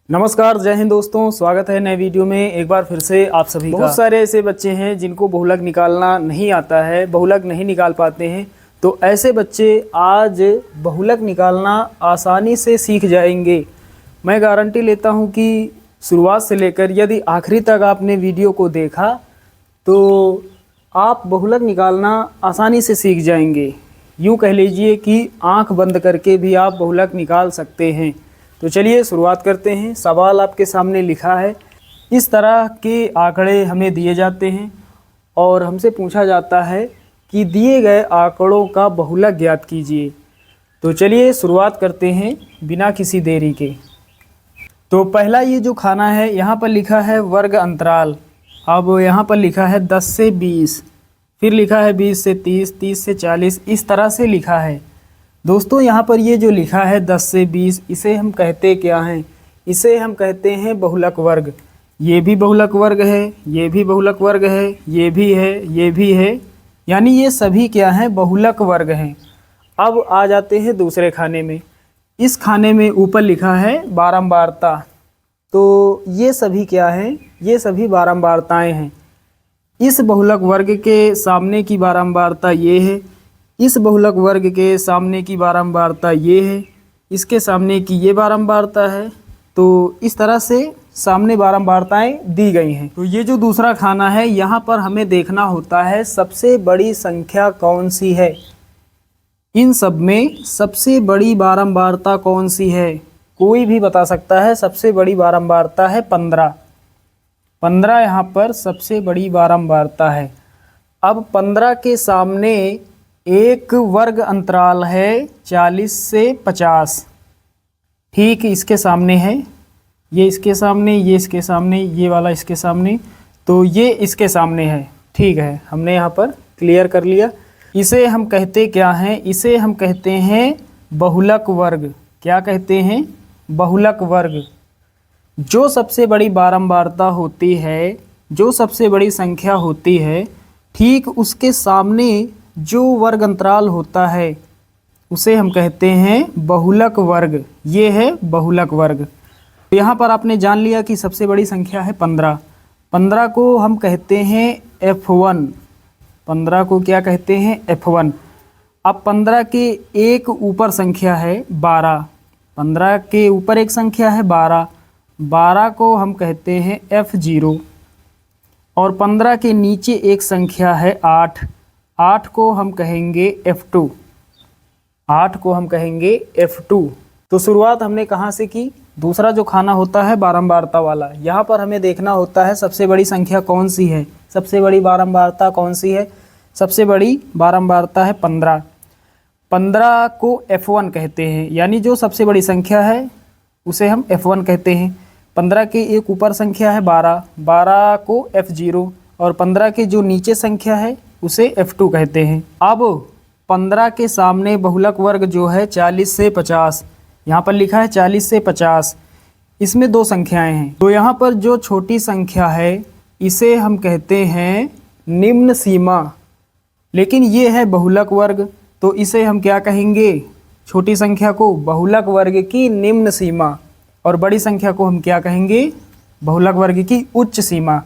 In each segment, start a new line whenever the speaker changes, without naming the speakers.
नमस्कार, जय हिंद दोस्तों। स्वागत है नए वीडियो में एक बार फिर से आप सभी का। बहुत सारे ऐसे बच्चे हैं जिनको बहुलक निकालना नहीं आता है, बहुलक नहीं निकाल पाते हैं। तो ऐसे बच्चे आज बहुलक निकालना आसानी से सीख जाएंगे। मैं गारंटी लेता हूं कि शुरुआत से लेकर यदि आखिरी तक आपने वीडियो को देखा तो आप बहुलक निकालना आसानी से सीख जाएंगे। यूँ कह लीजिए कि आँख बंद करके भी आप बहुलक निकाल सकते हैं। तो चलिए शुरुआत करते हैं। सवाल आपके सामने लिखा है। इस तरह के आंकड़े हमें दिए जाते हैं और हमसे पूछा जाता है कि दिए गए आंकड़ों का बहुलक ज्ञात कीजिए। तो चलिए शुरुआत करते हैं बिना किसी देरी के। तो पहला ये जो खाना है, यहाँ पर लिखा है वर्ग अंतराल। अब यहाँ पर लिखा है 10 से 20, फिर लिखा है 20 से 30, 30 से 40, इस तरह से लिखा है। दोस्तों यहाँ पर ये जो लिखा है 10 से 20, इसे हम कहते क्या हैं? इसे हम कहते हैं बहुलक वर्ग। ये भी बहुलक वर्ग है, ये भी बहुलक वर्ग है, ये भी है, ये भी है, यानी ये सभी क्या हैं? बहुलक वर्ग हैं। अब आ जाते हैं दूसरे खाने में। इस खाने में ऊपर लिखा है बारंबारता। तो ये सभी क्या हैं? ये सभी बारंबारताएँ हैं। इस बहुलक वर्ग के सामने की बारंबारता ये है, इस बहुलक वर्ग के सामने की बारंबारता ये है, इसके सामने की ये बारंबारता है। तो इस तरह से सामने बारंबारताएं दी गई हैं। तो ये जो दूसरा खाना है, यहाँ पर हमें देखना होता है सबसे बड़ी संख्या कौन सी है। इन सब में सबसे बड़ी बारंबारता कौन सी है? कोई भी बता सकता है। सबसे बड़ी बारंबारता है 15। 15 यहाँ पर सबसे बड़ी बारंबारता है। अब 15 के सामने एक वर्ग अंतराल है 40 से 50। ठीक इसके सामने है, ये इसके सामने, ये इसके सामने, ये वाला इसके सामने, तो ये इसके सामने है। ठीक है, हमने यहाँ पर क्लियर कर लिया। इसे हम कहते क्या हैं? इसे हम कहते हैं बहुलक वर्ग। क्या कहते हैं? बहुलक वर्ग। जो सबसे बड़ी बारंबारता होती है, जो सबसे बड़ी संख्या होती है, ठीक उसके सामने जो वर्ग अंतराल होता है उसे हम कहते हैं बहुलक वर्ग। ये है बहुलक वर्ग। यहाँ पर आपने जान लिया कि सबसे बड़ी संख्या है 15। 15 को हम कहते हैं F1। 15 को क्या कहते हैं? F1। अब 15 के एक ऊपर संख्या है 12। 15 के ऊपर एक संख्या है 12। 12 को हम कहते हैं F0। और 15 के नीचे एक संख्या है 8। 8 को हम कहेंगे F2। 8 को हम कहेंगे F2। तो शुरुआत हमने कहाँ से की? दूसरा जो खाना होता है बारंबारता वाला। यहाँ पर हमें देखना होता है सबसे बड़ी संख्या कौन सी है, सबसे बड़ी बारंबारता कौन सी है। सबसे बड़ी बारंबारता है 15। 15 को F1 कहते हैं, यानी जो सबसे बड़ी संख्या है उसे हम F1 कहते हैं। 15 के एक ऊपर संख्या है 12। 12 को F0। और 15 के जो नीचे संख्या है उसे F2 कहते हैं। अब 15 के सामने बहुलक वर्ग जो है 40 से 50। यहाँ पर लिखा है 40 से 50। इसमें दो संख्याएं हैं। तो यहाँ पर जो छोटी संख्या है इसे हम कहते हैं निम्न सीमा। लेकिन ये है बहुलक वर्ग, तो इसे हम क्या कहेंगे? छोटी संख्या को बहुलक वर्ग की निम्न सीमा, और बड़ी संख्या को हम क्या कहेंगे? बहुलक वर्ग की उच्च सीमा।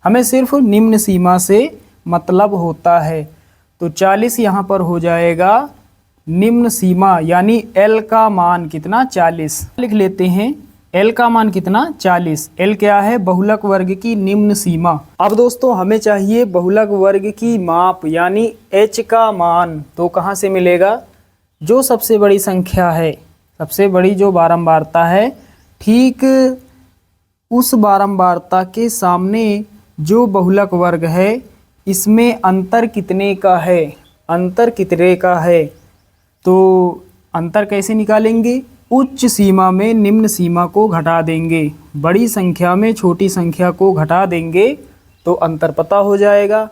हमें सिर्फ निम्न सीमा से मतलब होता है। तो 40 यहाँ पर हो जाएगा निम्न सीमा, यानी L का मान कितना? 40 लिख लेते हैं। L का मान कितना? 40। L क्या है? बहुलक वर्ग की निम्न सीमा। अब दोस्तों हमें चाहिए बहुलक वर्ग की माप, यानी H का मान। तो कहाँ से मिलेगा? जो सबसे बड़ी संख्या है, सबसे बड़ी जो बारंबारता है, ठीक उस बारंबारता के सामने जो बहुलक वर्ग है, इसमें अंतर कितने का है? अंतर कितने का है? तो अंतर कैसे निकालेंगे? उच्च सीमा में निम्न सीमा को घटा देंगे, बड़ी संख्या में छोटी संख्या को घटा देंगे तो अंतर पता हो जाएगा।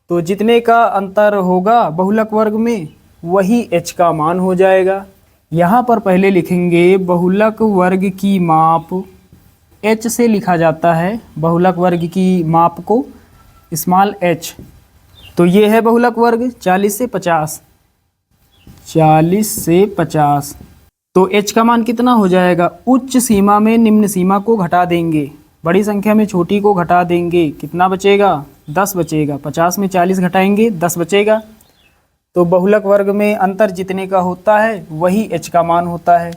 तो जितने का अंतर होगा बहुलक वर्ग में, वही H का मान हो जाएगा। यहाँ पर पहले लिखेंगे बहुलक वर्ग की माप। H से लिखा जाता है बहुलक वर्ग की माप को, स्मॉल h। तो ये है बहुलक वर्ग 40 से 50। 40 से 50। तो h का मान कितना हो जाएगा, उच्च सीमा में निम्न सीमा को घटा देंगे, बड़ी संख्या में छोटी को घटा देंगे, कितना बचेगा, 10 बचेगा। 50 में 40 घटाएंगे 10 बचेगा। तो बहुलक वर्ग में अंतर जितने का होता है वही h का मान होता है।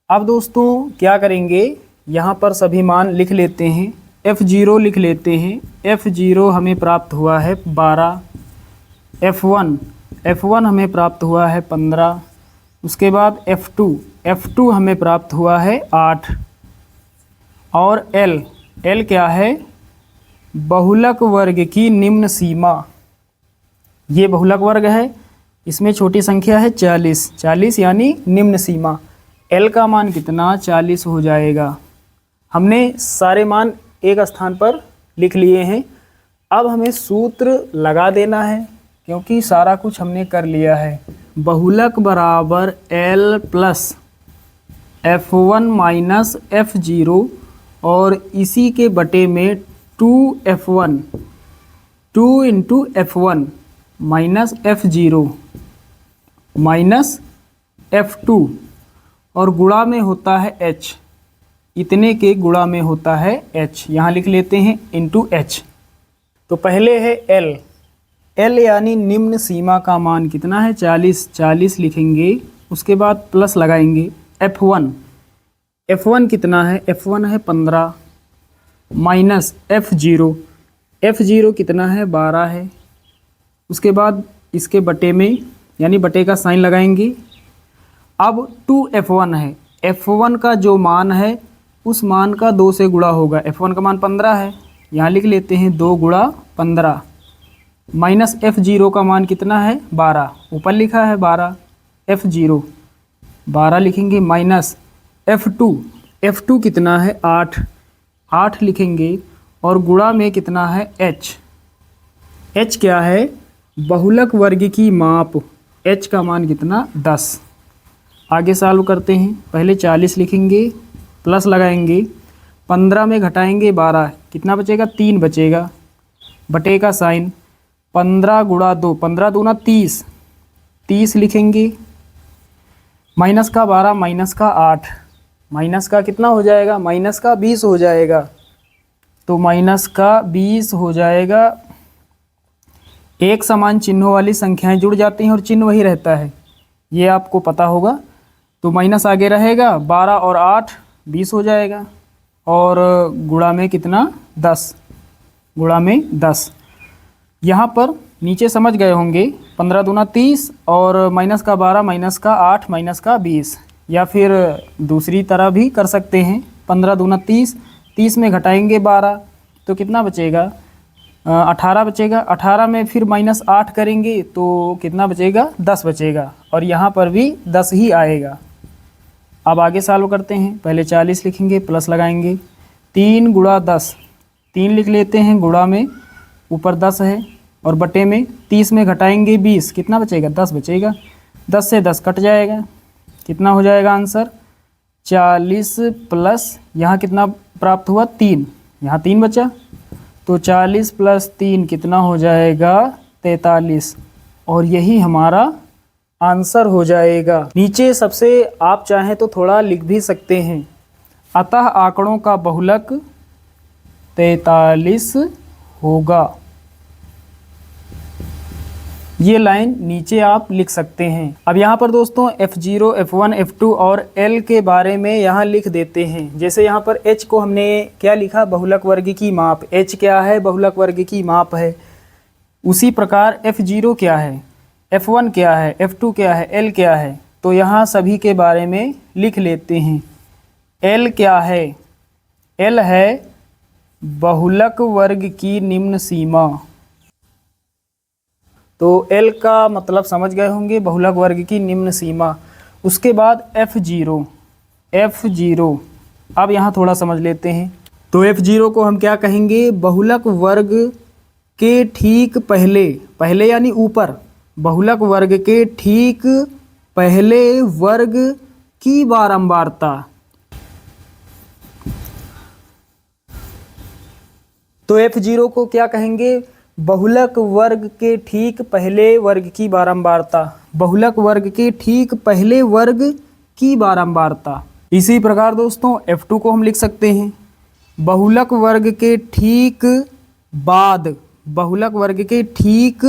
अब दोस्तों क्या करेंगे, यहाँ पर सभी मान लिख लेते हैं। f0 लिख लेते हैं। f0 हमें प्राप्त हुआ है 12, f1 हमें प्राप्त हुआ है 15, उसके बाद f2 हमें प्राप्त हुआ है 8, और l क्या है, बहुलक वर्ग की निम्न सीमा। ये बहुलक वर्ग है, इसमें छोटी संख्या है 40 यानी निम्न सीमा। l का मान कितना, 40 हो जाएगा। हमने सारे मान एक स्थान पर लिख लिए हैं। अब हमें सूत्र लगा देना है क्योंकि सारा कुछ हमने कर लिया है। बहुलक बराबर l plus f1 minus f0 और इसी के बटे में 2f1, 2 into f1 minus f0 minus f2 और गुणा में होता है h, इतने के गुणा में होता है h, यहाँ लिख लेते हैं इंटू h। तो पहले है l यानी निम्न सीमा का मान कितना है, 40 लिखेंगे। उसके बाद प्लस लगाएंगे f1 कितना है, f1 है 15 माइनस f0 कितना है, 12 है। उसके बाद इसके बटे में यानी बटे का साइन लगाएंगे। अब 2f1 है, f1 का जो मान है उस मान का 2 से गुणा होगा। f1 का मान 15 है, यहाँ लिख लेते हैं 2 गुणा 15 माइनस f0 का मान कितना है, 12, ऊपर लिखा है 12, f0 12 लिखेंगे माइनस f2 कितना है, 8 लिखेंगे और गुणा में कितना है h क्या है, बहुलक वर्ग की माप, h का मान कितना, 10। आगे सॉल्व करते हैं। पहले 40 लिखेंगे, प्लस लगाएंगे, 15 में घटाएंगे 12, कितना बचेगा, 3 बचेगा, बटे का साइन, 15 गुणा 2, 15 दूना 30 लिखेंगे, माइनस का 12 माइनस का 8, माइनस का कितना हो जाएगा, माइनस का 20 हो जाएगा। तो माइनस का 20 हो जाएगा। एक समान चिन्हों वाली संख्याएं जुड़ जाती हैं और चिन्ह वही रहता है, ये आपको पता होगा। तो माइनस आगे रहेगा, 12 और 8 20 हो जाएगा, और गुणा में कितना, 10, गुणा में 10। यहाँ पर नीचे समझ गए होंगे, 15 दूना 30 और माइनस का 12 माइनस का 8 माइनस का 20, या फिर दूसरी तरह भी कर सकते हैं। 15 दूना 30 में घटाएंगे 12 तो कितना बचेगा, 18 बचेगा। 18 में फिर माइनस 8 करेंगे तो कितना बचेगा, 10 बचेगा, और यहाँ पर भी 10 ही आएगा। अब आगे सॉल्व करते हैं। पहले 40 लिखेंगे, प्लस लगाएंगे, 3 गुणा 10, 3 लिख लेते हैं, गुणा में ऊपर 10 है और बटे में 30 में घटाएंगे 20, कितना बचेगा, 10 बचेगा। 10 से 10 कट जाएगा, कितना हो जाएगा आंसर, 40 प्लस यहाँ कितना प्राप्त हुआ, 3, यहाँ 3 बचा, तो 40 प्लस 3 कितना हो जाएगा, 43, और यही हमारा आंसर हो जाएगा। नीचे सबसे आप चाहें तो थोड़ा लिख भी सकते हैं, अतः आंकड़ों का बहुलक 43 होगा। ये लाइन नीचे आप लिख सकते हैं। अब यहाँ पर दोस्तों f0, f1, f2 और l के बारे में यहाँ लिख देते हैं। जैसे यहाँ पर h को हमने क्या लिखा, बहुलक वर्ग की माप, h क्या है, बहुलक वर्ग की माप है। उसी प्रकार f0 क्या है, f1 क्या है, f2 क्या है, l क्या है, तो यहाँ सभी के बारे में लिख लेते हैं। l क्या है, l है बहुलक वर्ग की निम्न सीमा। तो l का मतलब समझ गए होंगे, बहुलक वर्ग की निम्न सीमा। उसके बाद f0, अब यहाँ थोड़ा समझ लेते हैं। तो f0 को हम क्या कहेंगे, बहुलक वर्ग के ठीक पहले यानी ऊपर, बहुलक वर्ग के ठीक पहले वर्ग की बारंबारता। तो f0 को क्या कहेंगे, बहुलक वर्ग के ठीक पहले वर्ग की बारंबारता। बहुलक वर्ग के ठीक पहले वर्ग की बारंबारता। इसी प्रकार दोस्तों F2 को हम लिख सकते हैं बहुलक वर्ग के ठीक बाद, बहुलक वर्ग के ठीक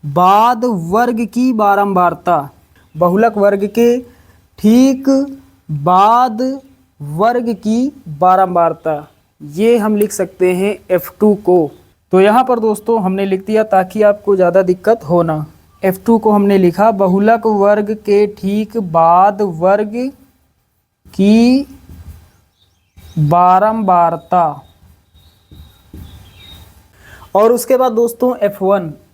बाद वर्ग की बारंबारता, बहुलक वर्ग के ठीक बाद वर्ग की बारंबारता, ये हम लिख सकते हैं F2 को। तो यहाँ पर दोस्तों हमने लिख दिया ताकि आपको ज़्यादा दिक्कत हो ना। F2 को हमने लिखा बहुलक वर्ग के ठीक बाद वर्ग की बारंबारता। और उसके बाद दोस्तों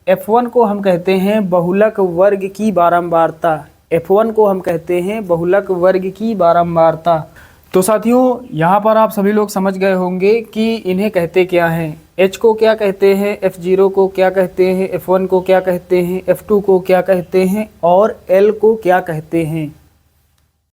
F1 को हम कहते हैं बहुलक वर्ग की बारंबारता, F1 को हम कहते हैं बहुलक वर्ग की बारंबारता। तो साथियों यहाँ पर आप सभी लोग समझ गए होंगे कि इन्हें कहते क्या हैं, H को क्या कहते हैं, F0 को क्या कहते हैं, F1 को क्या कहते हैं, F2 को क्या कहते हैं और L को क्या कहते हैं।